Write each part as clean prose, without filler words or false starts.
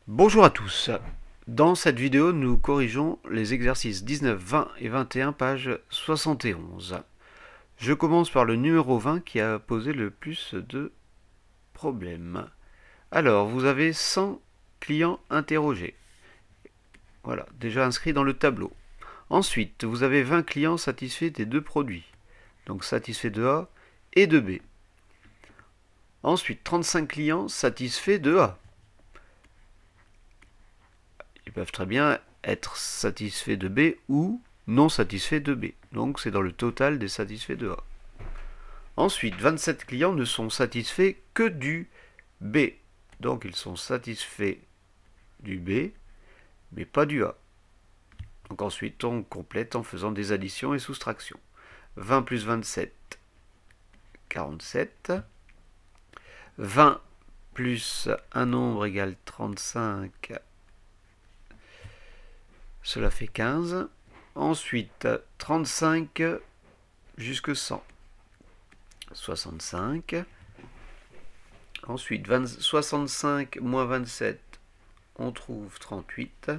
Bonjour à tous. Dans cette vidéo, nous corrigeons les exercices 19, 20 et 21, page 71. Je commence par le numéro 20 qui a posé le plus de problèmes. Alors, vous avez 100 clients interrogés. Voilà, déjà inscrits dans le tableau. Ensuite, vous avez 20 clients satisfaits des deux produits. Donc satisfaits de A et de B. Ensuite, 35 clients satisfaits de A. Ils peuvent très bien être satisfaits de B ou non satisfaits de B. Donc c'est dans le total des satisfaits de A. Ensuite, 27 clients ne sont satisfaits que du B. Donc ils sont satisfaits du B, mais pas du A. Donc ensuite, on complète en faisant des additions et soustractions. 20 plus 27, 47. 20 plus un nombre égale 35, cela fait 15. Ensuite, 35 jusque 100, 65. Ensuite, 65 moins 27, on trouve 38.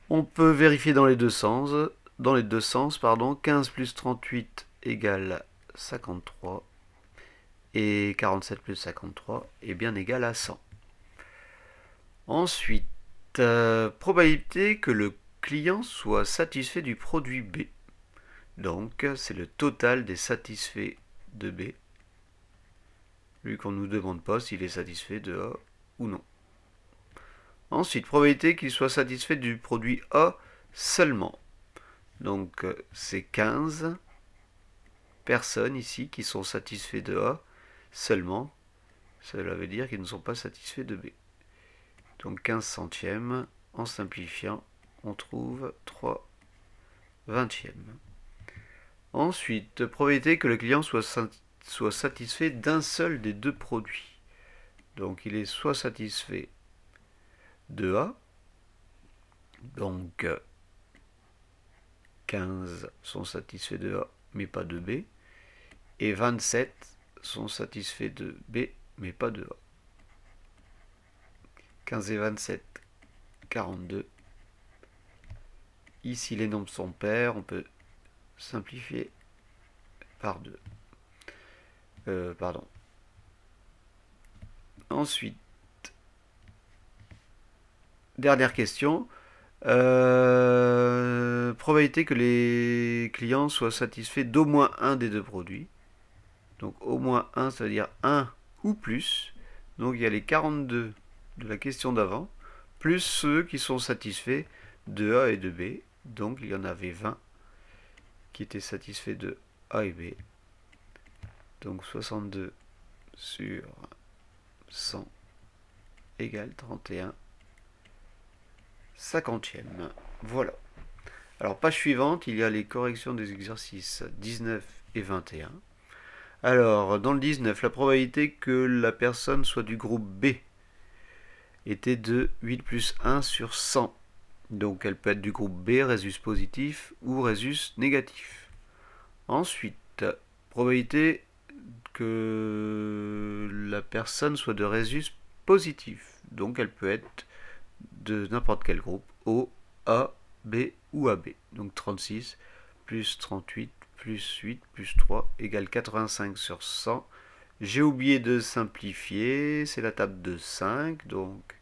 On peut vérifier dans les deux sens. 15 plus 38 égale 53. Et 47 plus 53 est bien égal à 100. Ensuite, probabilité que le client soit satisfait du produit B. Donc, c'est le total des satisfaits de B, vu qu'on ne nous demande pas s'il est satisfait de A ou non. Ensuite, probabilité qu'il soit satisfait du produit A seulement. Donc, c'est 15 personnes ici qui sont satisfaits de A seulement. Cela veut dire qu'ils ne sont pas satisfaits de B. Donc 15 centièmes, en simplifiant, on trouve 3 vingtièmes. Ensuite, probabilité que le client soit satisfait d'un seul des deux produits. Donc il est soit satisfait de A, donc 15 sont satisfaits de A mais pas de B, et 27 sont satisfaits de B mais pas de A. 15 et 27, 42. Ici les nombres sont pairs, on peut simplifier par 2. Ensuite, dernière question. Probabilité que les clients soient satisfaits d'au moins un des deux produits. Donc au moins un, ça veut dire un ou plus. Donc il y a les 42 de la question d'avant, plus ceux qui sont satisfaits de A et de B. Donc il y en avait 20 qui étaient satisfaits de A et B. Donc 62 sur 100 égale 31 cinquantièmes. Voilà. Alors, page suivante, il y a les corrections des exercices 19 et 21. Alors, dans le 19, la probabilité que la personne soit du groupe B était de 8 plus 1 sur 100. Donc, elle peut être du groupe B, résus positif, ou résus négatif. Ensuite, probabilité que la personne soit de résus positif. Donc, elle peut être de n'importe quel groupe, O, A, B ou AB. Donc 36 plus 38 plus 8 plus 3 égale 85 sur 100. J'ai oublié de simplifier, c'est la table de 5, donc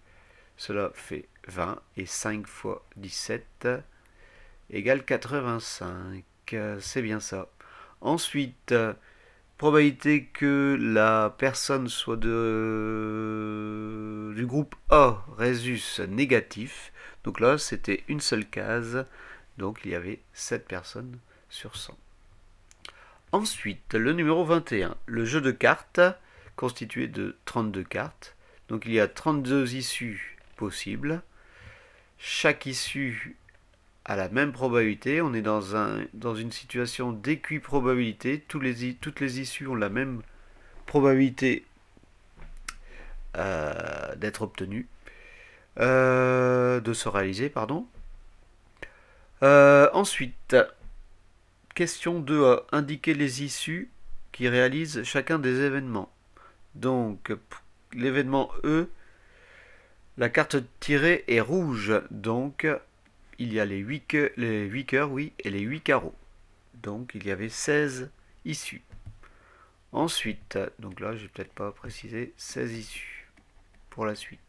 cela fait 20, et 5 fois 17 égale 85. C'est bien ça. Ensuite, probabilité que la personne soit du groupe A, résus négatif. Donc là, c'était une seule case. Donc il y avait 7 personnes sur 100. Ensuite, le numéro 21, le jeu de cartes constitué de 32 cartes. Donc il y a 32 issues possibles. Chaque issue a la même probabilité. On est dans une situation d'équiprobabilité. Toutes les issues ont la même probabilité d'être obtenues, de se réaliser, pardon. Ensuite, question 2A, indiquer les issues qui réalisent chacun des événements. Donc, l'événement E La carte tirée est rouge, donc il y a les 8 cœurs, oui, et les 8 carreaux. Donc il y avait 16 issues. Ensuite, donc là, j'ai peut-être pas précisé, 16 issues pour la suite.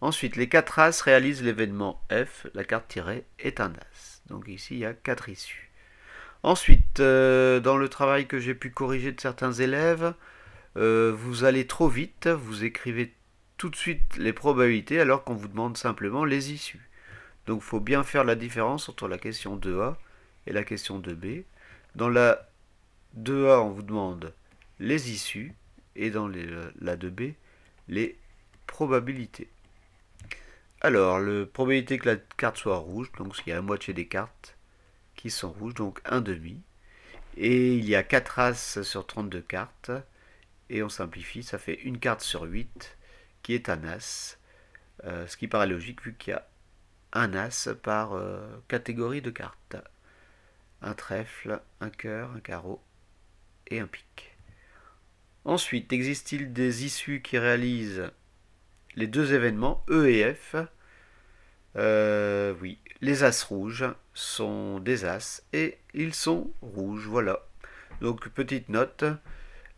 Ensuite, les 4 As réalisent l'événement F, la carte tirée est un As. Donc ici, il y a 4 issues. Ensuite, dans le travail que j'ai pu corriger de certains élèves, vous allez trop vite, vous écrivez tout de suite les probabilités alors qu'on vous demande simplement les issues. Donc il faut bien faire la différence entre la question 2A et la question 2B. Dans la 2A, on vous demande les issues et dans la 2B, les probabilités. Alors, la probabilité que la carte soit rouge, donc il y a la moitié des cartes qui sont rouges, donc un demi. Et il y a 4 As sur 32 cartes. Et on simplifie, ça fait une carte sur 8 qui est un As. Ce qui paraît logique vu qu'il y a un As par catégorie de cartes. Un trèfle, un cœur, un carreau et un pique. Ensuite, existe-t-il des issues qui réalisent les deux événements, E et F? Oui, les As rouges sont des As et ils sont rouges, voilà. Donc, petite note,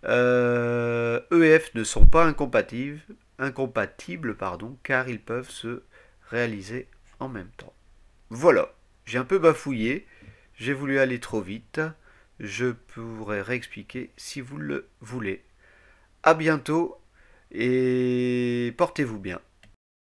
E et F ne sont pas incompatibles, car ils peuvent se réaliser en même temps. Voilà, j'ai un peu bafouillé, j'ai voulu aller trop vite, je pourrais réexpliquer si vous le voulez. A bientôt et portez-vous bien.